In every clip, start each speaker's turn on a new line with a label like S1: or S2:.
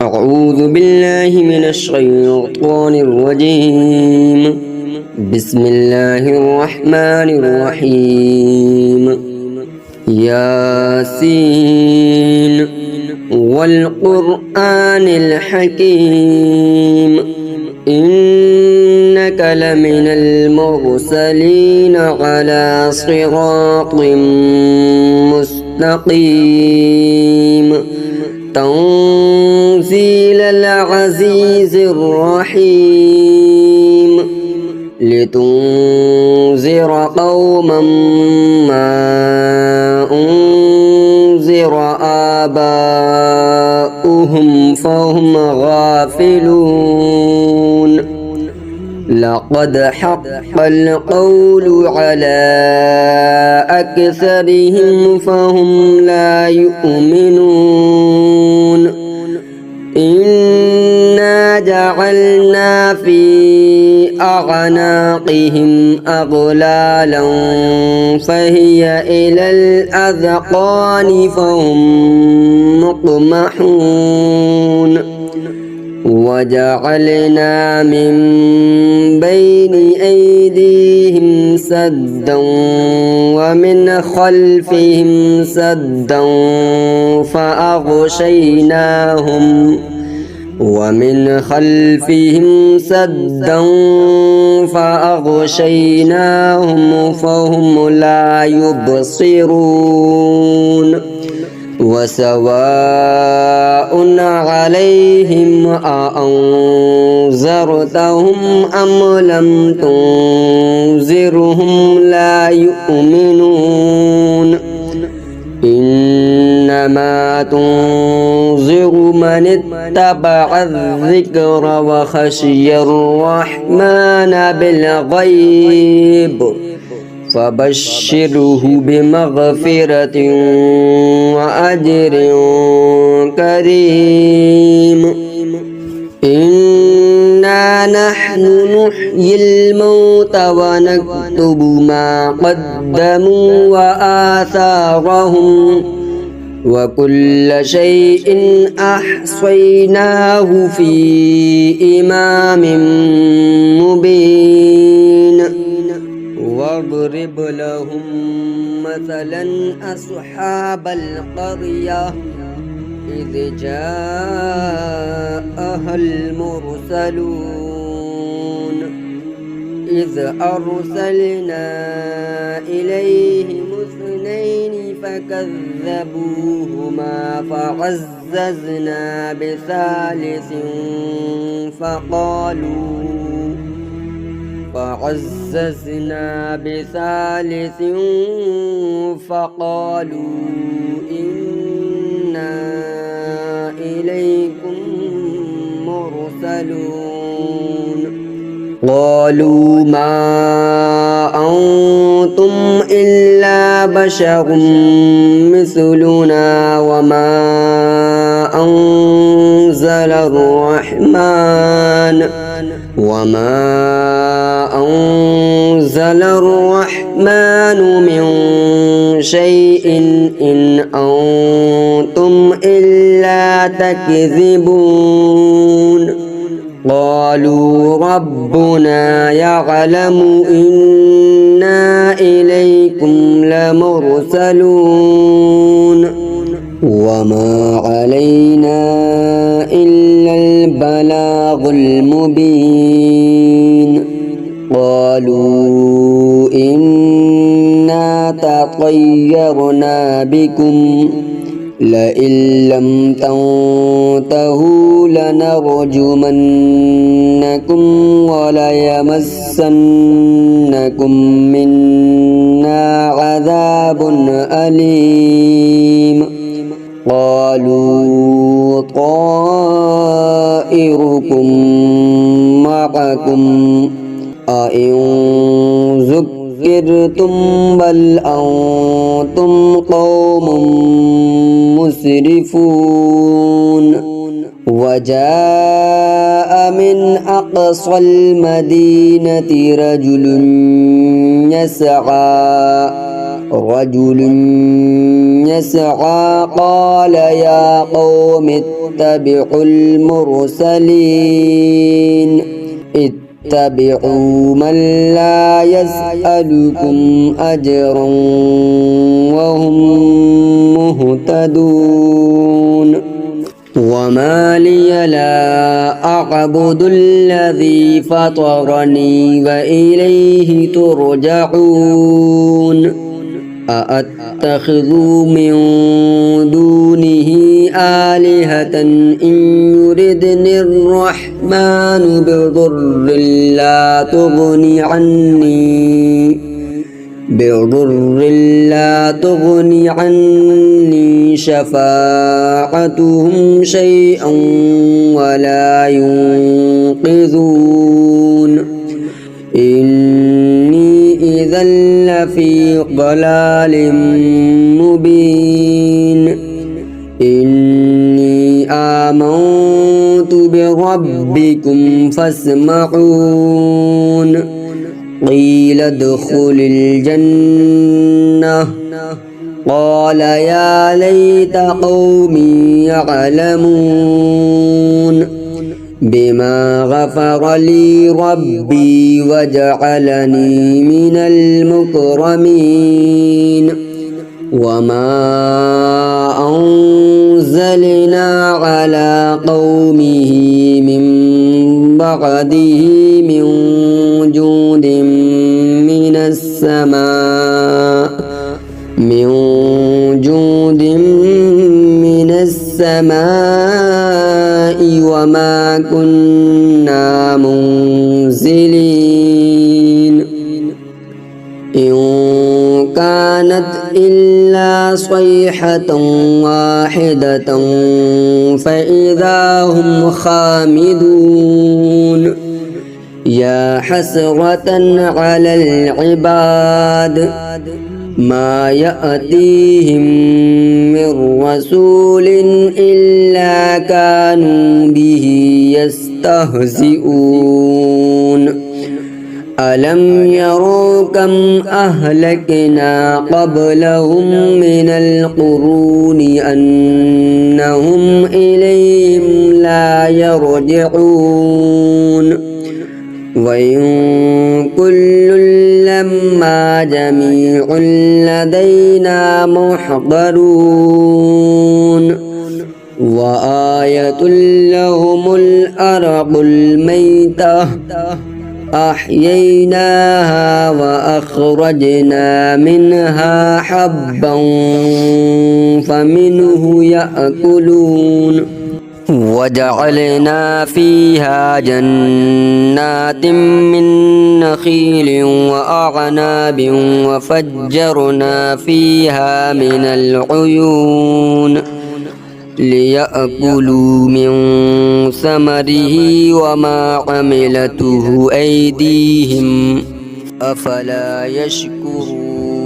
S1: أعوذ بالله من الشيطان الرجيم. بسم الله الرحمن الرحيم. ياسين والقرآن الحكيم إنك لمن المرسلين على صراط مستقيم تنزيل العزيز الرحيم لتنذر قوما ما أنذر آباؤهم فهم غافلون. لقد حق القول على أكثرهم فهم لا يؤمنون. إنا جعلنا في أعناقهم أغلالا فهي إلى الأذقان فهم مقمحون. وجعلنا من بين أيديهم سدا ومن خلفهم سدا فأغشيناهم فهم لا يبصرون. وسواء عليهم أأنذرتهم أم لم تنذرهم لا يؤمنون. إنما تنذر من اتبع الذكر وخشي الرحمن بالغيب فبشره بمغفرة وأجر كريم. إنا نحن نحيي الموتى ونكتب ما قدموا وآثارهم وكل شيء أحصيناه في إمام مبين. واضرب لهم مثلا أصحاب القرية إذ جاءها المرسلون إذ أرسلنا إليهم اثنين فكذبوهما فعززنا بثالث فقالوا إنا إليكم مرسلون. قالوا ما أنتم إلا بشر مثلنا وما أنزل الرحمن من شيء إن أنتم إلا تكذبون. قالوا ربنا يعلم إنا إليكم لمرسلون وما علينا إلا البلاغ المبين. قالوا إنا تطيرنا بكم لئن لم تنتهوا لنرجمنكم وليمسنكم منا عذاب أليم. قالوا طائركم معكم أئن ذكرتم بل أنتم قوم مسرفون. وجاء من أقصى المدينة رجل يسعى رجل يسعى قال يا قوم اتبعوا المرسلين اتبعوا من لا يسألكم أجرا وهم مهتدون وما لي لا أعبد الذي فطرني وإليه ترجعون أأتخذ من دونه آلهة إن يردني الرحمن بضر لا تغني عني شفاعتهم شيئا ولا ينقذون إني إذا لفي ضلال مبين إني آمنت بربكم فاسمعون قيل ادخل الجنة قال يا ليت قومي يعلمون بما غفر لي ربي وجعلني من المكرمين وما أنزلنا على قومه من بعده من جود من السماء وما كنا منزلين إن كانت إلا صيحة واحدة فإذا هم خامدون يا حسرة على العباد ما يأتيهم من رسول إلا كانوا به يستهزئون ألم يروا كم أهلكنا قبلهم من القرون أنهم إليهم لا يرجعون وإن كل لما جميع لدينا محضرون وآية لهم الأرض الميتة أحييناها وأخرجنا منها حبا فمنه يأكلون وجعلنا فيها جنات من نخيل وأعناب وفجرنا فيها من العيون ليأكلوا من ثمره وما عملته أيديهم أفلا يشكرون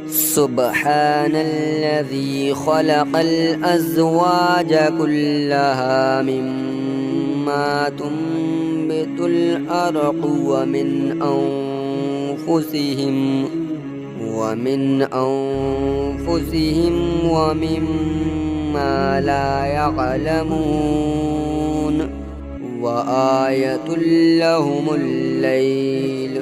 S1: سبحان الذي خلق الأزواج كلها مما تنبت الأرض ومن أنفسهم ومما لا يعلمون وآية لهم الليل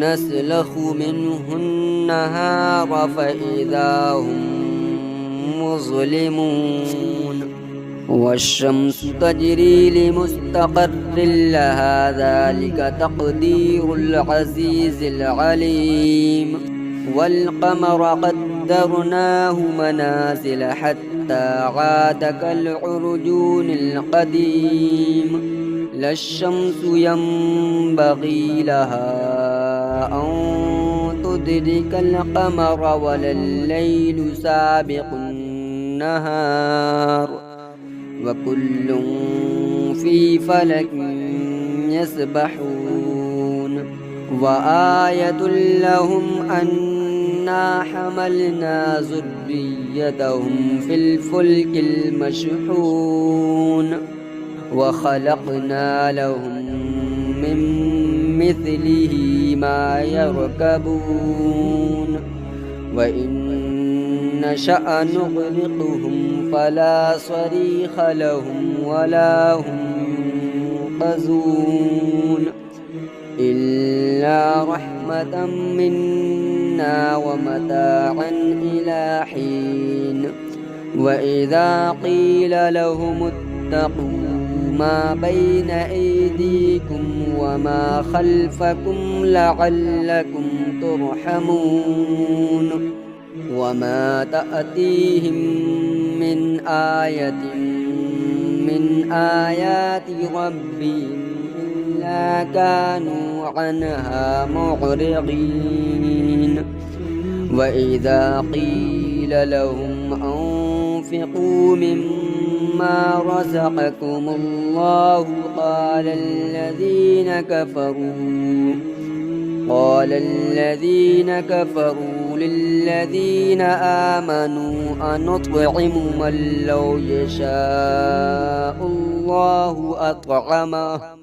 S1: نسلخ منه النهار فإذا هم مظلمون والشمس تجري لمستقر لها ذلك تقدير العزيز العليم والقمر قدرناه منازل حتى عاد كالعرجون القديم لا الشمس ينبغي لها أن تدرك القمر ولا الليل سابق النهار وكل في فلك يسبحون وآية لهم أنا حملنا ذريتهم في الفلك المشحون وخلقنا لهم من مثله ما يركبون وإن نشأ نغرقهم فلا صريخ لهم ولا هم ينقذون إلا رحمة منا ومتاعا إلى حين وإذا قيل لهم اتقوا ما بين أيديكم وما خلفكم لعلكم ترحمون وما تأتيهم من آية من آيات ربهم إلا كانوا عنها معرضين وإذا قيل لهم أنفقوا مما رزقكم الله قال الذين كفروا للذين آمنوا أنطعم من لو يشاء الله أطعمه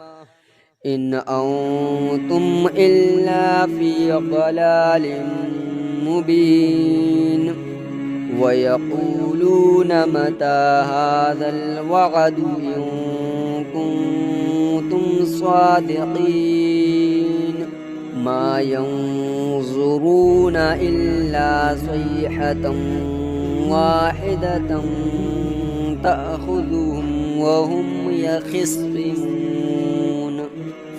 S1: إن أنتم إلا في ضلال مبين ويقولون متى هذا الوعد إن كنتم صادقين ما ينظرون إلا صيحة واحدة تأخذهم وهم يخصمون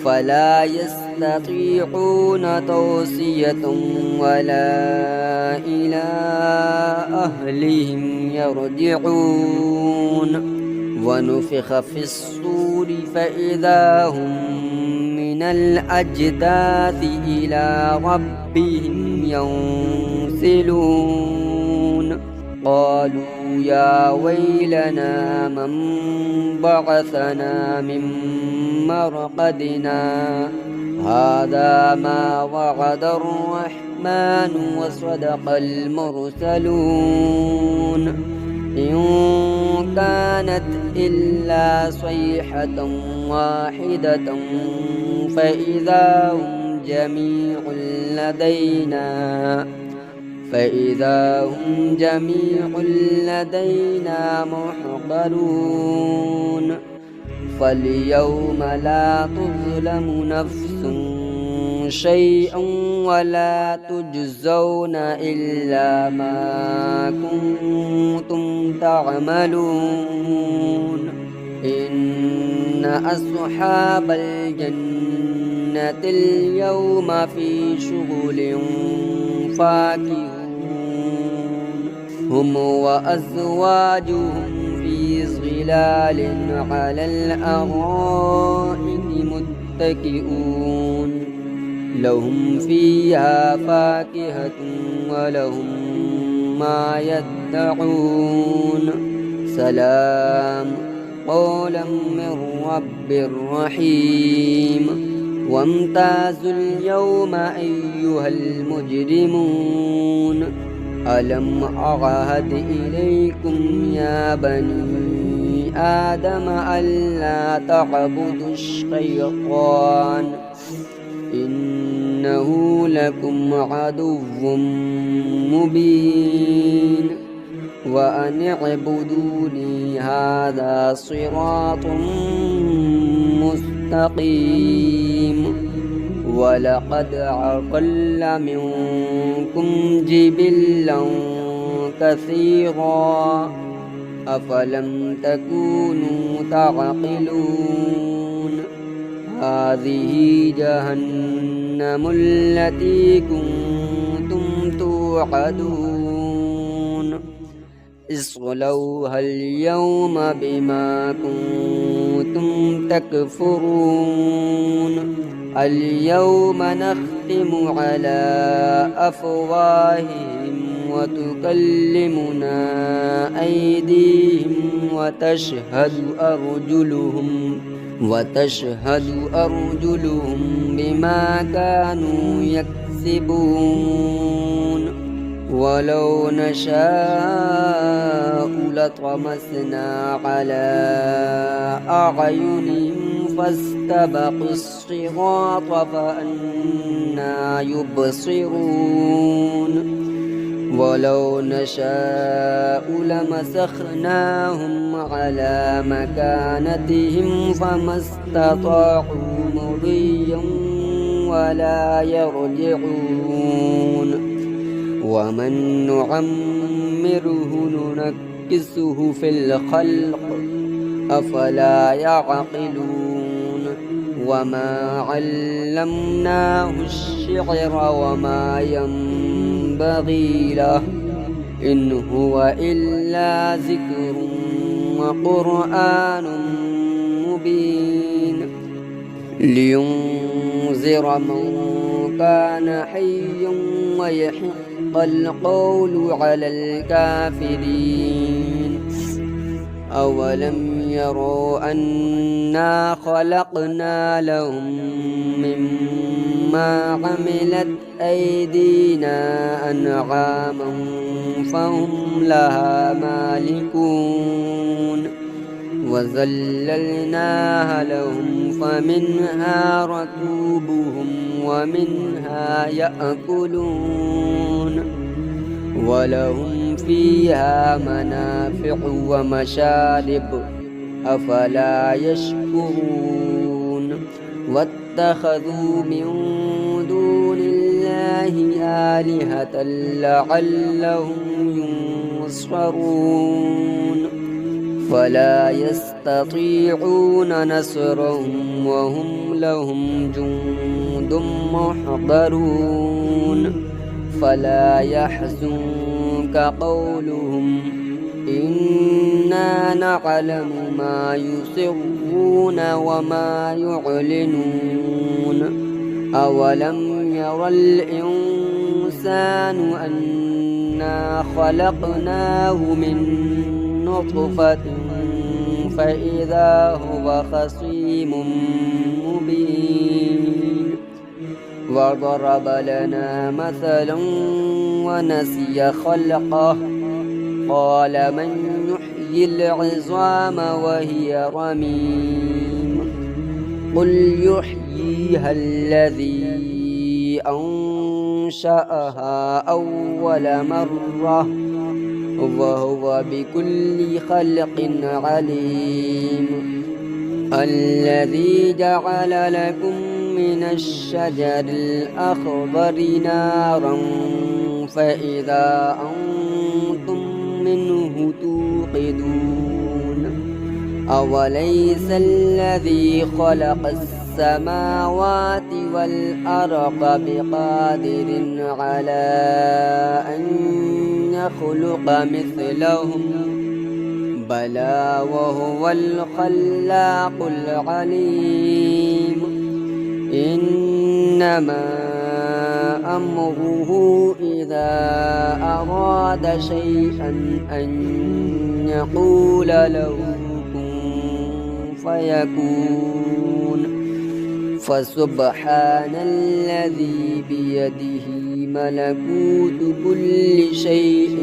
S1: فلا يستطيعون توصية ولا إلى أهلهم يرجعون ونفخ في الصور فإذا هم من الأجداث إلى ربهم ينسلون قالوا يا ويلنا من بعثنا من مرقدنا هذا ما وعد الرحمن وصدق المرسلون إن كانت إلا صيحة واحدة فإذا هم جميع لدينا محضرون فاليوم لا تظلم نفس شيئا ولا تجزون إلا ما كنتم تعملون إن أصحاب الجنة اليوم في شغل فاكهون هم وأزواجهم في ظلال على الأرائك متكئون لهم فيها فاكهة ولهم ما يدعون سلام قولا من رب رحيم وامتازوا اليوم أيها المجرمون ألم أعهد إليكم يا بني آدم ألا تعبدوا الشيطان إنه لكم عدو مبين وأن اعبدوني هذا صراط مستقيم ولقد أضل منكم جبلا كثيرا أفلم تكونوا تعقلون هذه جهنم التي كنتم توعدون اصلوها اليوم بما كنتم تكفرون اليوم نختم على أفواههم وتكلمنا أيديهم وتشهد أرجلهم بما كانوا يكسبون ولو نشاء لطمسنا على أعينهم فاستبقوا الصراط فأنى يبصرون ولو نشاء لمسخناهم على مكانتهم فما استطاعوا مضيا ولا يرجعون ومن نعمره ننكسه في الخلق أفلا يعقلون وما علمناه الشعر وما ينبغي له إن هو إلا ذكر وقرآن مبين لينذر من كان حيا ويحق القول على الكافرين أولم يروا أنا خلقنا لهم مما عملت أيدينا أنعاما فهم لها مالكون وذللناها لهم فمنها ركوبهم ومنها يأكلون ولهم فيها منافع ومشارب أفلا يشكرون واتخذوا من دون الله آلهة لعلهم ينصرون فلا يستطيعون نصرهم وهم لهم جند محضرون فلا يحزنك قولهم إنا نعلم ما يسرون وما يعلنون أولم ير الإنسان أنا خلقناه من نطفة فإذا هو خصيم مبين وضرب لنا مثلا ونسي خلقه قال من يحيي العظام وهي رميم قل يحييها الذي أنشأها أول مرة وهو بكل خلق عليم الذي جعل لكم من الشجر الأخضر نارا فإذا أنتم منه توقدون أوليس الذي خلق السماوات والأرض بقادر على أن يخلق مثلهم بلى وهو الخلاق العليم إنما أمره إذا أراد شيئا أن يقول له كن فيكون فسبحان الذي بيده ملكوت كل شيء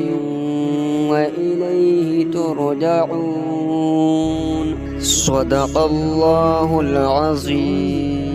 S1: وإليه ترجعون صدق الله العظيم.